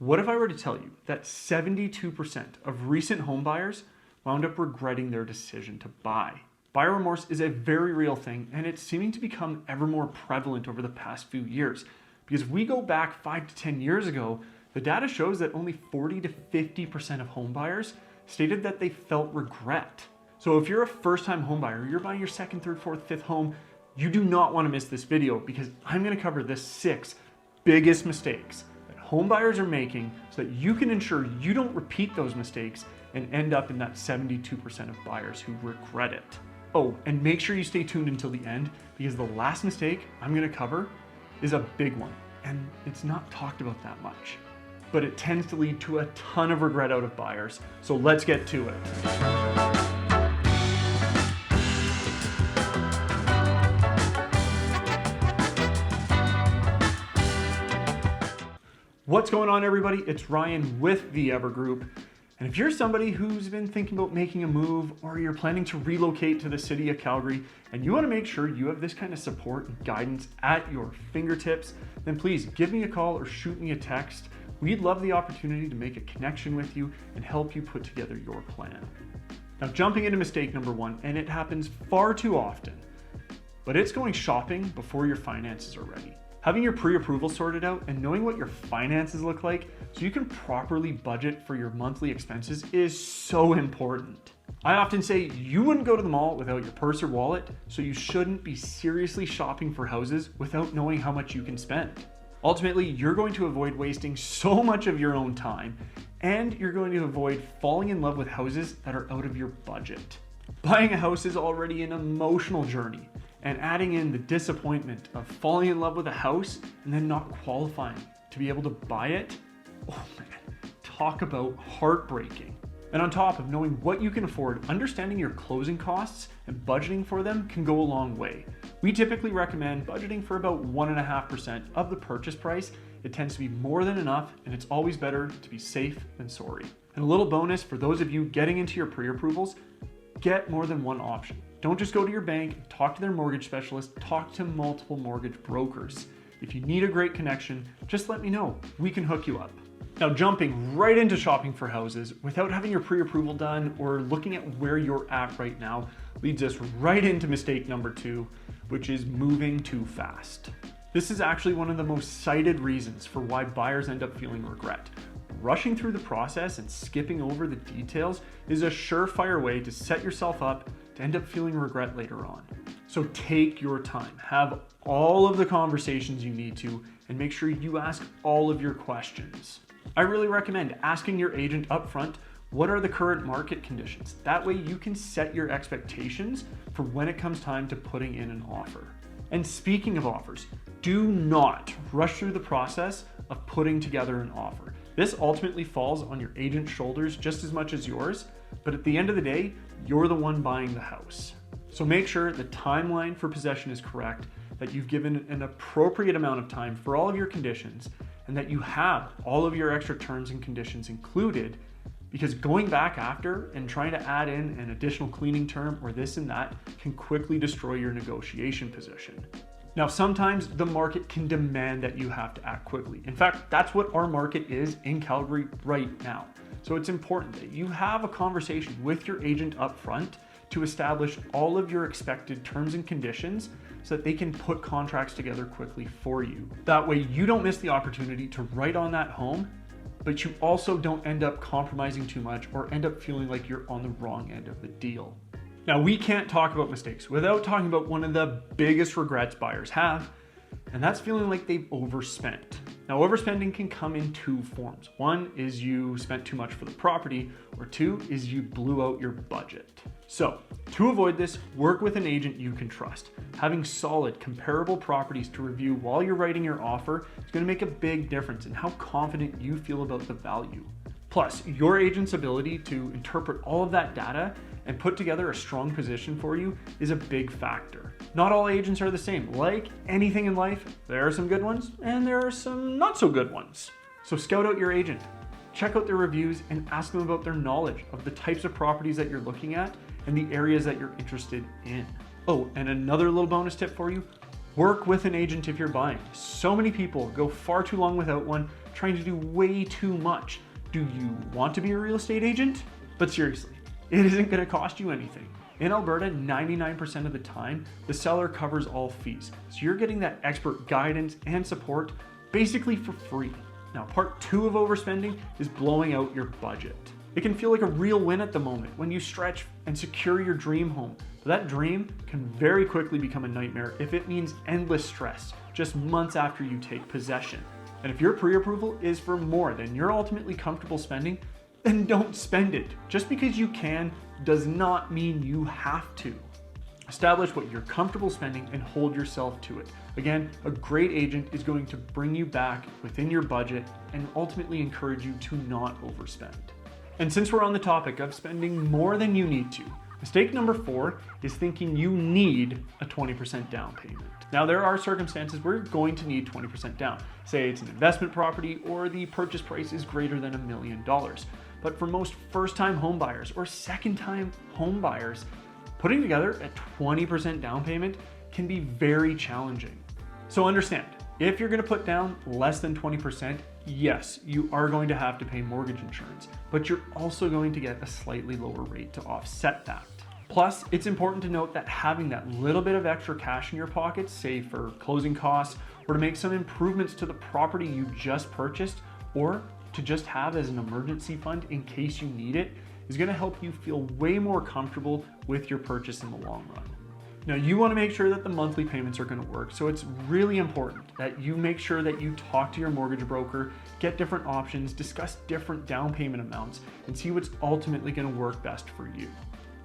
What if I were to tell you that 72% of recent home buyers wound up regretting their decision to buy? Buyer remorse is a very real thing, and it's seeming to become ever more prevalent over the past few years. Because if we go back 5 to 10 years ago, the data shows that only 40 to 50% of home buyers stated that they felt regret. So if you're a first-time home buyer, you're buying your second, third, fourth, fifth home, you do not want to miss this video because I'm going to cover the 6 biggest mistakes that home buyers are making so that you can ensure you don't repeat those mistakes and end up in that 72% of buyers who regret it. Oh, and make sure you stay tuned until the end because the last mistake I'm going to cover is a big one, and it's not talked about that much, but it tends to lead to a ton of regret out of buyers. So let's get to it. What's going on, everybody? It's Ryan with the Ever Group. And if you're somebody who's been thinking about making a move or you're planning to relocate to the city of Calgary and you want to make sure you have this kind of support and guidance at your fingertips, then please give me a call or shoot me a text. We'd love the opportunity to make a connection with you and help you put together your plan. Now, jumping into mistake number 1, and it happens far too often, but it's going shopping before your finances are ready. Having your pre-approval sorted out and knowing what your finances look like so you can properly budget for your monthly expenses is so important. I often say you wouldn't go to the mall without your purse or wallet, so you shouldn't be seriously shopping for houses without knowing how much you can spend. Ultimately, you're going to avoid wasting so much of your own time, and you're going to avoid falling in love with houses that are out of your budget. Buying a house is already an emotional journey, and adding in the disappointment of falling in love with a house and then not qualifying to be able to buy it, oh man, talk about heartbreaking. And on top of knowing what you can afford, understanding your closing costs and budgeting for them can go a long way. We typically recommend budgeting for about 1.5% of the purchase price. It tends to be more than enough, and it's always better to be safe than sorry. And a little bonus for those of you getting into your pre-approvals, get more than one option. Don't just go to your bank, talk to their mortgage specialist, talk to multiple mortgage brokers. If you need a great connection, just let me know. We can hook you up. Now, jumping right into shopping for houses without having your pre-approval done or looking at where you're at right now leads us right into mistake number 2, which is moving too fast. This is actually one of the most cited reasons for why buyers end up feeling regret. Rushing through the process and skipping over the details is a surefire way to set yourself up to end up feeling regret later on. So take your time, have all of the conversations you need to, and make sure you ask all of your questions. I really recommend asking your agent upfront, what are the current market conditions? That way you can set your expectations for when it comes time to putting in an offer. And speaking of offers, do not rush through the process of putting together an offer. This ultimately falls on your agent's shoulders just as much as yours, but at the end of the day, you're the one buying the house. So make sure the timeline for possession is correct, that you've given an appropriate amount of time for all of your conditions, and that you have all of your extra terms and conditions included, because going back after and trying to add in an additional cleaning term or this and that can quickly destroy your negotiation position. Now, sometimes the market can demand that you have to act quickly. In fact, that's what our market is in Calgary right now. So it's important that you have a conversation with your agent up front to establish all of your expected terms and conditions so that they can put contracts together quickly for you. That way you don't miss the opportunity to write on that home, but you also don't end up compromising too much or end up feeling like you're on the wrong end of the deal. Now, we can't talk about mistakes without talking about one of the biggest regrets buyers have, and that's feeling like they've overspent. Now, overspending can come in 2 forms. 1 is you spent too much for the property, or 2 is you blew out your budget. So, to avoid this, work with an agent you can trust. Having solid, comparable properties to review while you're writing your offer is going to make a big difference in how confident you feel about the value. Plus, your agent's ability to interpret all of that data and put together a strong position for you is a big factor. Not all agents are the same. Like anything in life, there are some good ones and there are some not so good ones. So scout out your agent, check out their reviews, and ask them about their knowledge of the types of properties that you're looking at and the areas that you're interested in. Oh, and another little bonus tip for you, Work with an agent if you're buying. So many people go far too long without one, trying to do way too much. Do you want to be a real estate agent? But seriously, it isn't going to cost you anything. In Alberta, 99% of the time, the seller covers all fees. So you're getting that expert guidance and support basically for free. Now, part 2 of overspending is blowing out your budget. It can feel like a real win at the moment when you stretch and secure your dream home. But that dream can very quickly become a nightmare if it means endless stress just months after you take possession. And if your pre-approval is for more than you're ultimately comfortable spending, then don't spend it. Just because you can does not mean you have to. Establish what you're comfortable spending and hold yourself to it. Again, a great agent is going to bring you back within your budget and ultimately encourage you to not overspend. And since we're on the topic of spending more than you need to, mistake number 4 is thinking you need a 20% down payment. Now, there are circumstances where you're going to need 20% down. Say it's an investment property or the purchase price is greater than $1 million. But for most first-time home buyers or second-time home buyers, putting together a 20% down payment can be very challenging. So understand, if you're gonna put down less than 20%, yes, you are going to have to pay mortgage insurance, but you're also going to get a slightly lower rate to offset that. Plus, it's important to note that having that little bit of extra cash in your pocket, say for closing costs, or to make some improvements to the property you just purchased, or to just have as an emergency fund in case you need it, is gonna help you feel way more comfortable with your purchase in the long run. Now, you wanna make sure that the monthly payments are gonna work, so it's really important that you make sure that you talk to your mortgage broker, get different options, discuss different down payment amounts, and see what's ultimately gonna work best for you.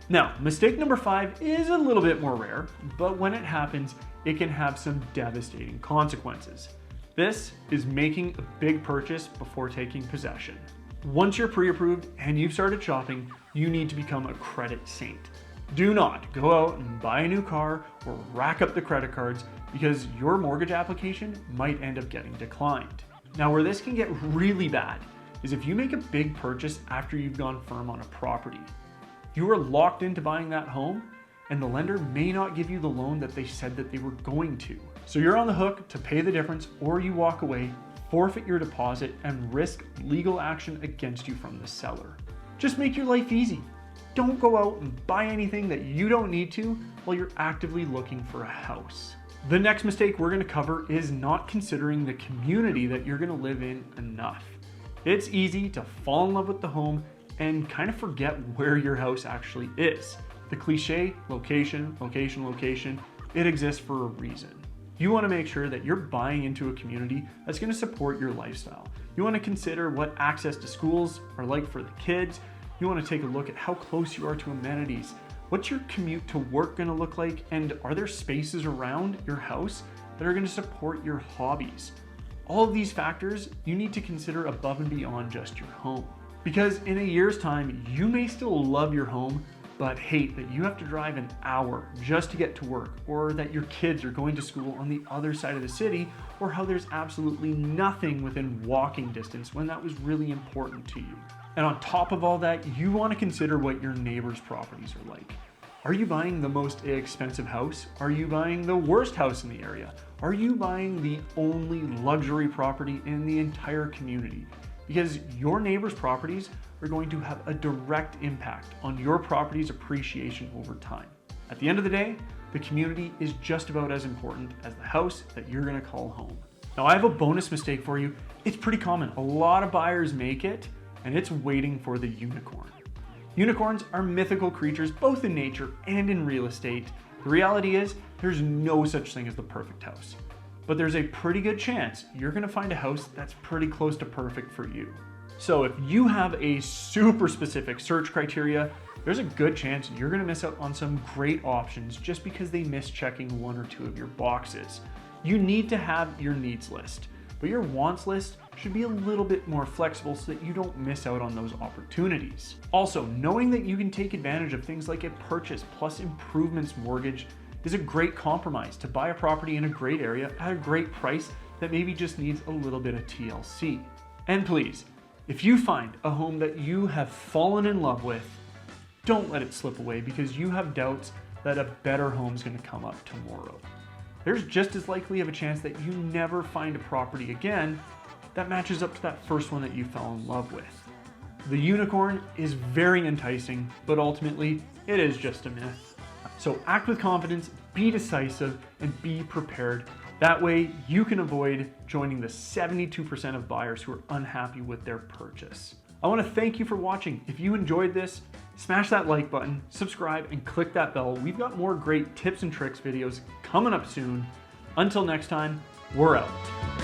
Now, mistake number 5 is a little bit more rare, but when it happens, it can have some devastating consequences. This is making a big purchase before taking possession. Once you're pre-approved and you've started shopping, you need to become a credit saint. Do not go out and buy a new car or rack up the credit cards because your mortgage application might end up getting declined. Now, where this can get really bad is if you make a big purchase after you've gone firm on a property. You are locked into buying that home and the lender may not give you the loan that they said that they were going to. So you're on the hook to pay the difference, or you walk away, forfeit your deposit, and risk legal action against you from the seller. Just make your life easy. Don't go out and buy anything that you don't need to while you're actively looking for a house. The next mistake we're gonna cover is not considering the community that you're gonna live in enough. It's easy to fall in love with the home and kind of forget where your house actually is. The cliche, location, location, location, it exists for a reason. You want to make sure that you're buying into a community that's going to support your lifestyle. You want to consider what access to schools are like for the kids. You want to take a look at how close you are to amenities. What's your commute to work going to look like? And are there spaces around your house that are going to support your hobbies? All of these factors you need to consider above and beyond just your home. Because in a year's time, you may still love your home, but hate that you have to drive an hour just to get to work, or that your kids are going to school on the other side of the city, or how there's absolutely nothing within walking distance when that was really important to you. And on top of all that, you want to consider what your neighbors' properties are like. Are you buying the most expensive house? Are you buying the worst house in the area? Are you buying the only luxury property in the entire community? Because your neighbors' properties are going to have a direct impact on your property's appreciation over time. At the end of the day, the community is just about as important as the house that you're gonna call home. Now, I have a bonus mistake for you. It's pretty common. A lot of buyers make it, and it's waiting for the unicorn. Unicorns are mythical creatures, both in nature and in real estate. The reality is, there's no such thing as the perfect house. But there's a pretty good chance you're gonna find a house that's pretty close to perfect for you. So if you have a super specific search criteria, there's a good chance you're gonna miss out on some great options just because they miss checking 1 or 2 of your boxes. You need to have your needs list, but your wants list should be a little bit more flexible so that you don't miss out on those opportunities. Also, knowing that you can take advantage of things like a purchase plus improvements mortgage is a great compromise to buy a property in a great area at a great price that maybe just needs a little bit of TLC. And please, if you find a home that you have fallen in love with, don't let it slip away because you have doubts that a better home is going to come up tomorrow. there's just as likely of a chance that you never find a property again that matches up to that first one that you fell in love with. The unicorn is very enticing, but ultimately it is just a myth. So act with confidence, be decisive, and be prepared. That way you can avoid joining the 72% of buyers who are unhappy with their purchase. I want to thank you for watching. If you enjoyed this, smash that like button, subscribe, and click that bell. We've got more great tips and tricks videos coming up soon. Until next time, we're out.